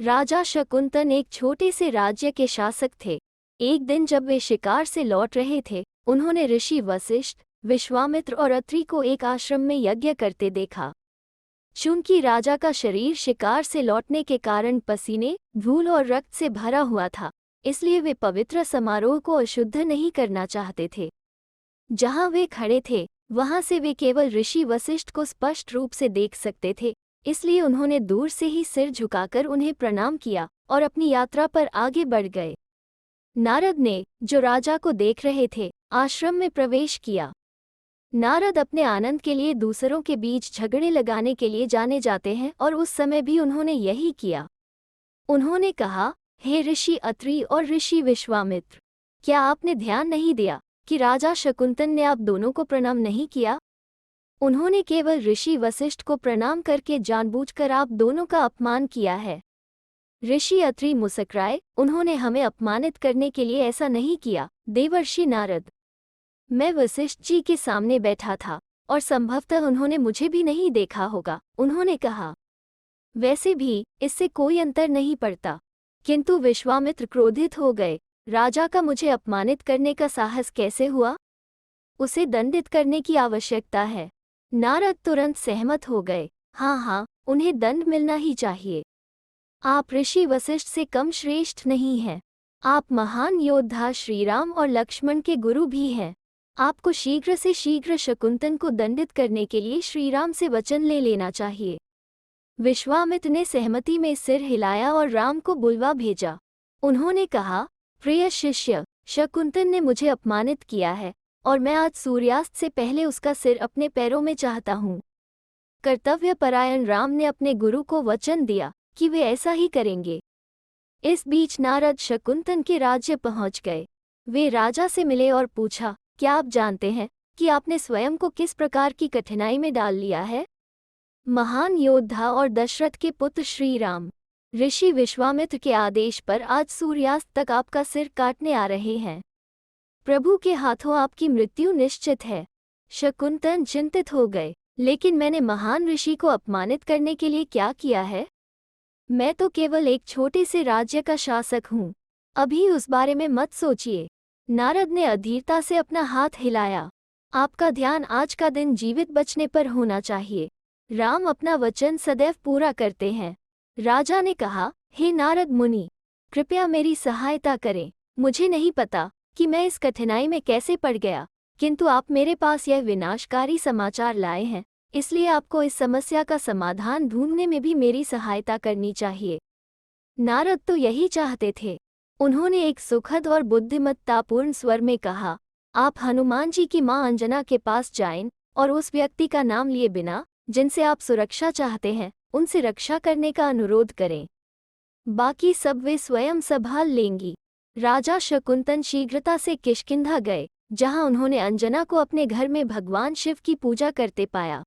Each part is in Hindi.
राजा शकुंतन एक छोटे से राज्य के शासक थे। एक दिन जब वे शिकार से लौट रहे थे, उन्होंने ऋषि वशिष्ठ, विश्वामित्र और अत्रि को एक आश्रम में यज्ञ करते देखा। चूंकि राजा का शरीर शिकार से लौटने के कारण पसीने, धूल और रक्त से भरा हुआ था, इसलिए वे पवित्र समारोह को अशुद्ध नहीं करना चाहते थे। जहां वे खड़े थे, वहां से वे केवल ऋषि वशिष्ठ को स्पष्ट रूप से देख सकते थे, इसलिए उन्होंने दूर से ही सिर झुकाकर उन्हें प्रणाम किया और अपनी यात्रा पर आगे बढ़ गए। नारद ने, जो राजा को देख रहे थे, आश्रम में प्रवेश किया। नारद अपने आनंद के लिए दूसरों के बीच झगड़े लगाने के लिए जाने जाते हैं और उस समय भी उन्होंने यही किया। उन्होंने कहा, हे ऋषि अत्रि और ऋषि विश्वामित्र, क्या आपने ध्यान नहीं दिया कि राजा शकुंतन ने आप दोनों को प्रणाम नहीं किया? उन्होंने केवल ऋषि वशिष्ठ को प्रणाम करके जानबूझकर आप दोनों का अपमान किया है। ऋषि अत्रि मुस्कुराए, उन्होंने हमें अपमानित करने के लिए ऐसा नहीं किया, देवर्षि नारद। मैं वशिष्ठ जी के सामने बैठा था और संभवतः उन्होंने मुझे भी नहीं देखा होगा, उन्होंने कहा। वैसे भी इससे कोई अंतर नहीं पड़ता। किंतु विश्वामित्र क्रोधित हो गए, राजा का मुझे अपमानित करने का साहस कैसे हुआ? उसे दंडित करने की आवश्यकता है। नारद तुरंत सहमत हो गए, हाँ, उन्हें दंड मिलना ही चाहिए। आप ऋषि वशिष्ठ से कम श्रेष्ठ नहीं हैं। आप महान योद्धा श्रीराम और लक्ष्मण के गुरु भी हैं। आपको शीघ्र से शीघ्र शकुंतन को दंडित करने के लिए श्रीराम से वचन ले लेना चाहिए। विश्वामित्र ने सहमति में सिर हिलाया और राम को बुलवा भेजा। उन्होंने कहा, प्रिय शिष्य, शकुंतन ने मुझे अपमानित किया है और मैं आज सूर्यास्त से पहले उसका सिर अपने पैरों में चाहता हूँ। कर्तव्यपरायण राम ने अपने गुरु को वचन दिया कि वे ऐसा ही करेंगे। इस बीच नारद शकुंतन के राज्य पहुंच गए। वे राजा से मिले और पूछा, क्या आप जानते हैं कि आपने स्वयं को किस प्रकार की कठिनाई में डाल लिया है? महान योद्धा और दशरथ के पुत्र श्री राम, ऋषि विश्वामित्र के आदेश पर आज सूर्यास्त तक आपका सिर काटने आ रहे हैं। प्रभु के हाथों आपकी मृत्यु निश्चित है। शकुंतन चिंतित हो गए, लेकिन मैंने महान ऋषि को अपमानित करने के लिए क्या किया है? मैं तो केवल एक छोटे से राज्य का शासक हूँ। अभी उस बारे में मत सोचिए। नारद ने अधीरता से अपना हाथ हिलाया। आपका ध्यान आज का दिन जीवित बचने पर होना चाहिए। राम अपना वचन सदैव पूरा करते हैं। राजा ने कहा, हे नारद मुनि, कृपया मेरी सहायता करें। मुझे नहीं पता कि मैं इस कठिनाई में कैसे पड़ गया, किंतु आप मेरे पास यह विनाशकारी समाचार लाए हैं, इसलिए आपको इस समस्या का समाधान ढूंढने में भी मेरी सहायता करनी चाहिए। नारद तो यही चाहते थे। उन्होंने एक सुखद और बुद्धिमत्तापूर्ण स्वर में कहा, आप हनुमान जी की मां अंजना के पास जाएं और उस व्यक्ति का नाम लिए बिना जिनसे आप सुरक्षा चाहते हैं, उनसे रक्षा करने का अनुरोध करें। बाकी सब वे स्वयं संभाल लेंगी। राजा शकुंतन शीघ्रता से किष्किंधा गए, जहां उन्होंने अंजना को अपने घर में भगवान शिव की पूजा करते पाया।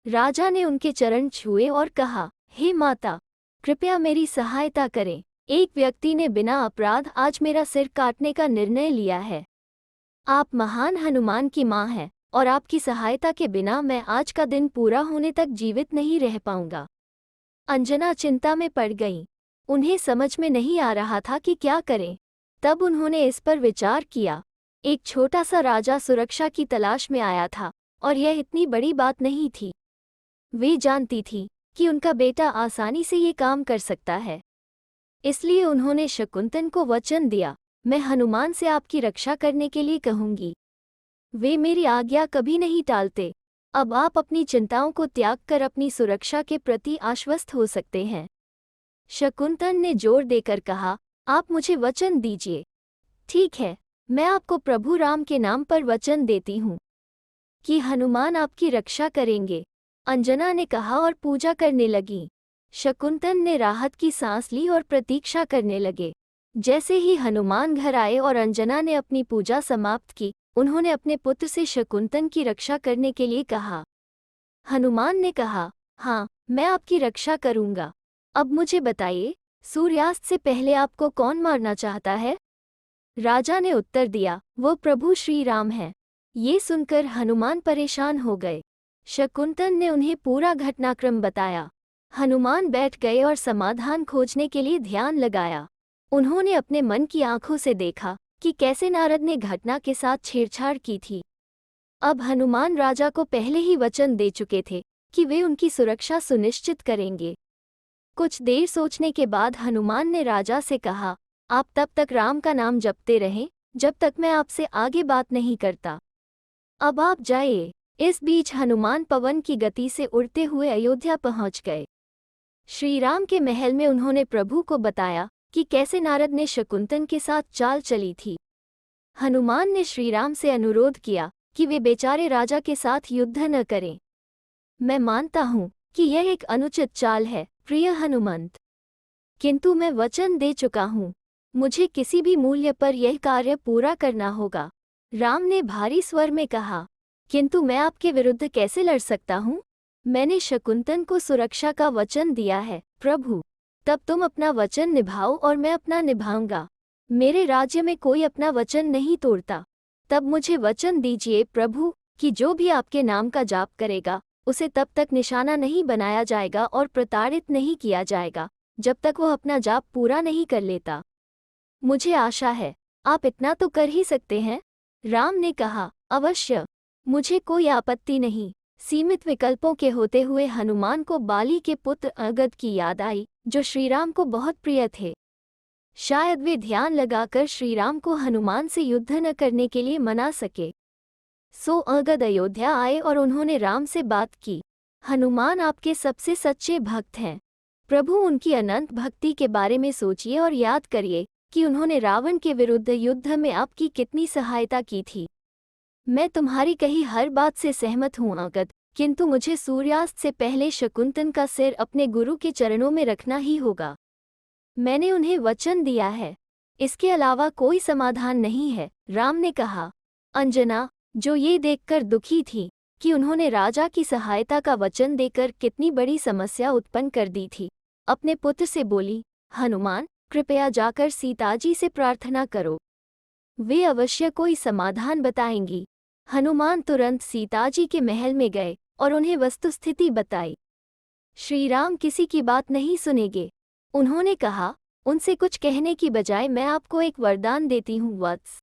राजा ने उनके चरण छुए और कहा, हे माता, कृपया मेरी सहायता करें। एक व्यक्ति ने बिना अपराध आज मेरा सिर काटने का निर्णय लिया है। आप महान हनुमान की मां हैं और आपकी सहायता के बिना मैं आज का दिन पूरा होने तक जीवित नहीं रह पाऊंगा। अंजना चिंता में पड़ गईं। उन्हें समझ में नहीं आ रहा था कि क्या करें। तब उन्होंने इस पर विचार किया। एक छोटा सा राजा सुरक्षा की तलाश में आया था और यह इतनी बड़ी बात नहीं थी। वे जानती थी कि उनका बेटा आसानी से ये काम कर सकता है। इसलिए उन्होंने शकुंतन को वचन दिया, मैं हनुमान से आपकी रक्षा करने के लिए कहूंगी। वे मेरी आज्ञा कभी नहीं टालते। अब आप अपनी चिंताओं को त्याग कर अपनी सुरक्षा के प्रति आश्वस्त हो सकते हैं। शकुंतन ने जोर देकर कहा, आप मुझे वचन दीजिए। ठीक है, मैं आपको प्रभु राम के नाम पर वचन देती हूँ कि हनुमान आपकी रक्षा करेंगे। अंजना ने कहा और पूजा करने लगी। शकुंतन ने राहत की सांस ली और प्रतीक्षा करने लगे। जैसे ही हनुमान घर आए और अंजना ने अपनी पूजा समाप्त की, उन्होंने अपने पुत्र से शकुंतन की रक्षा करने के लिए कहा। हनुमान ने कहा, हाँ, मैं आपकी रक्षा करूंगा। अब मुझे बताइए, सूर्यास्त से पहले आपको कौन मारना चाहता है? राजा ने उत्तर दिया, वो प्रभु श्री राम हैं। ये सुनकर हनुमान परेशान हो गए। शकुंतन ने उन्हें पूरा घटनाक्रम बताया। हनुमान बैठ गए और समाधान खोजने के लिए ध्यान लगाया। उन्होंने अपने मन की आंखों से देखा कि कैसे नारद ने घटना के साथ छेड़छाड़ की थी। अब हनुमान राजा को पहले ही वचन दे चुके थे कि वे उनकी सुरक्षा सुनिश्चित करेंगे। कुछ देर सोचने के बाद हनुमान ने राजा से कहा, आप तब तक राम का नाम जपते रहें जब तक मैं आपसे आगे बात नहीं करता। अब आप जाइए। इस बीच हनुमान पवन की गति से उड़ते हुए अयोध्या पहुंच गए। श्रीराम के महल में उन्होंने प्रभु को बताया कि कैसे नारद ने शकुंतन के साथ चाल चली थी। हनुमान ने श्रीराम से अनुरोध किया कि वे बेचारे राजा के साथ युद्ध न करें। मैं मानता हूँ कि यह एक अनुचित चाल है, प्रिय हनुमंत, किंतु मैं वचन दे चुका हूँ। मुझे किसी भी मूल्य पर यह कार्य पूरा करना होगा। राम ने भारी स्वर में कहा, किंतु मैं आपके विरुद्ध कैसे लड़ सकता हूँ? मैंने शकुंतन को सुरक्षा का वचन दिया है प्रभु। तब तुम अपना वचन निभाओ और मैं अपना निभाऊंगा। मेरे राज्य में कोई अपना वचन नहीं तोड़ता। तब मुझे वचन दीजिए प्रभु कि जो भी आपके नाम का जाप करेगा उसे तब तक निशाना नहीं बनाया जाएगा और प्रताड़ित नहीं किया जाएगा जब तक वह अपना जाप पूरा नहीं कर लेता। मुझे आशा है आप इतना तो कर ही सकते हैं। राम ने कहा, अवश्य, मुझे कोई आपत्ति नहीं। सीमित विकल्पों के होते हुए हनुमान को बाली के पुत्र अंगद की याद आई, जो श्रीराम को बहुत प्रिय थे। शायद वे ध्यान लगाकर श्रीराम को हनुमान से युद्ध न करने के लिए मना सके। सो अंगद अयोध्या आए और उन्होंने राम से बात की। हनुमान आपके सबसे सच्चे भक्त हैं। प्रभु, उनकी अनंत भक्ति के बारे में सोचिए और याद करिए कि उन्होंने रावण के विरुद्ध युद्ध में आपकी कितनी सहायता की थी। मैं तुम्हारी कही हर बात से सहमत हूँ अंगद, किंतु मुझे सूर्यास्त से पहले शकुंतन का सिर अपने गुरु के चरणों में रखना ही होगा। मैंने उन्हें वचन दिया है। इसके अलावा कोई समाधान नहीं है। राम ने कहा। अंजना, जो ये देखकर दुखी थी कि उन्होंने राजा की सहायता का वचन देकर कितनी बड़ी समस्या उत्पन्न कर दी थी, अपने पुत्र से बोली, हनुमान, कृपया जाकर सीताजी से प्रार्थना करो। वे अवश्य कोई समाधान बताएंगी। हनुमान तुरंत सीताजी के महल में गए और उन्हें वस्तुस्थिति बताई। श्रीराम किसी की बात नहीं सुनेंगे। उन्होंने कहा, उनसे कुछ कहने की बजाय मैं आपको एक वरदान देती हूँ वत्स।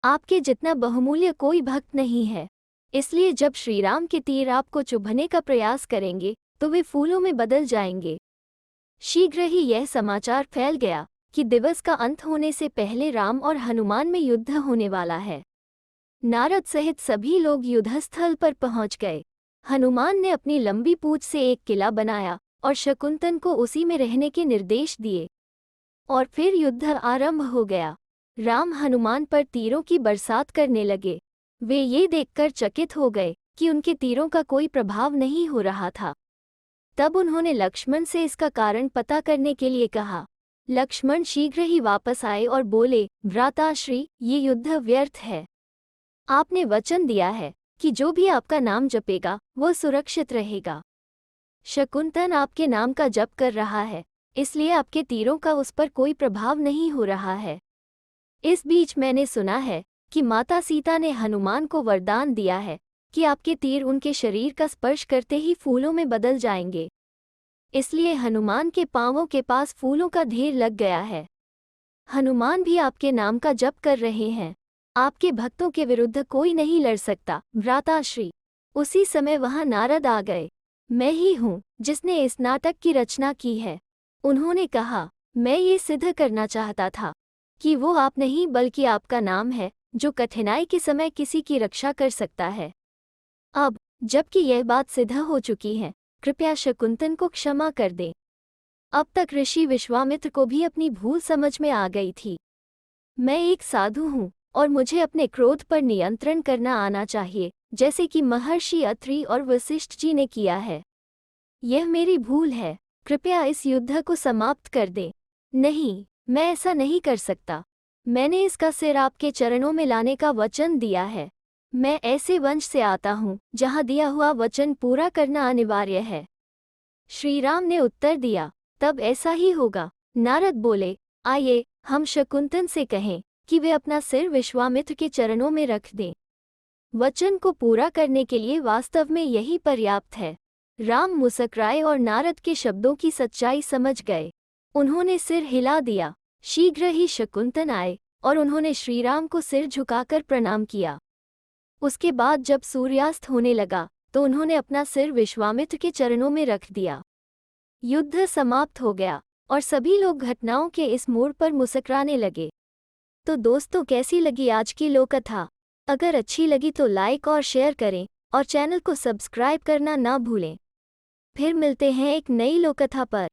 आपके जितना बहुमूल्य कोई भक्त नहीं है, इसलिए जब श्रीराम के तीर आपको चुभने का प्रयास करेंगे तो वे फूलों में बदल जाएंगे। शीघ्र ही यह समाचार फैल गया कि दिवस का अंत होने से पहले राम और हनुमान में युद्ध होने वाला है। नारद सहित सभी लोग युद्धस्थल पर पहुंच गए। हनुमान ने अपनी लंबी पूंछ से एक किला बनाया और शकुंतन को उसी में रहने के निर्देश दिए, और फिर युद्ध आरंभ हो गया। राम हनुमान पर तीरों की बरसात करने लगे। वे ये देखकर चकित हो गए कि उनके तीरों का कोई प्रभाव नहीं हो रहा था। तब उन्होंने लक्ष्मण से इसका कारण पता करने के लिए कहा। लक्ष्मण शीघ्र ही वापस आए और बोले, भ्राताश्री, ये युद्ध व्यर्थ है। आपने वचन दिया है कि जो भी आपका नाम जपेगा वह सुरक्षित रहेगा। शकुंतन आपके नाम का जप कर रहा है, इसलिए आपके तीरों का उस पर कोई प्रभाव नहीं हो रहा है। इस बीच मैंने सुना है कि माता सीता ने हनुमान को वरदान दिया है कि आपके तीर उनके शरीर का स्पर्श करते ही फूलों में बदल जाएंगे। इसलिए हनुमान के पांवों के पास फूलों का ढेर लग गया है। हनुमान भी आपके नाम का जप कर रहे हैं। आपके भक्तों के विरुद्ध कोई नहीं लड़ सकता, भ्राताश्री। उसी समय वहां नारद आ गए। मैं ही हूँ जिसने इस नाटक की रचना की है। उन्होंने कहा, मैं ये सिद्ध करना चाहता था कि वो आप नहीं बल्कि आपका नाम है जो कठिनाई के समय किसी की रक्षा कर सकता है। अब जबकि यह बात सिद्ध हो चुकी है, कृपया शकुंतन को क्षमा कर दें। अब तक ऋषि विश्वामित्र को भी अपनी भूल समझ में आ गई थी। मैं एक साधु हूँ और मुझे अपने क्रोध पर नियंत्रण करना आना चाहिए, जैसे कि महर्षि अत्रि और वशिष्ठ जी ने किया है। यह मेरी भूल है। कृपया इस युद्ध को समाप्त कर दें। नहीं, मैं ऐसा नहीं कर सकता। मैंने इसका सिर आपके चरणों में लाने का वचन दिया है। मैं ऐसे वंश से आता हूँ जहाँ दिया हुआ वचन पूरा करना अनिवार्य है। श्रीराम ने उत्तर दिया, तब ऐसा ही होगा। नारद बोले, आइए हम शकुंतन से कहें कि वे अपना सिर विश्वामित्र के चरणों में रख दें। वचन को पूरा करने के लिए वास्तव में यही पर्याप्त है। राम मुस्कुराए और नारद के शब्दों की सच्चाई समझ गए। उन्होंने सिर हिला दिया। शीघ्र ही शकुंतन आए और उन्होंने श्रीराम को सिर झुकाकर प्रणाम किया। उसके बाद जब सूर्यास्त होने लगा तो उन्होंने अपना सिर विश्वामित्र के चरणों में रख दिया। युद्ध समाप्त हो गया और सभी लोग घटनाओं के इस मोड़ पर मुस्कुराने लगे। तो दोस्तों, कैसी लगी आज की लोककथा? अगर अच्छी लगी तो लाइक और शेयर करें और चैनल को सब्सक्राइब करना ना भूलें। फिर मिलते हैं एक नई लोककथा पर।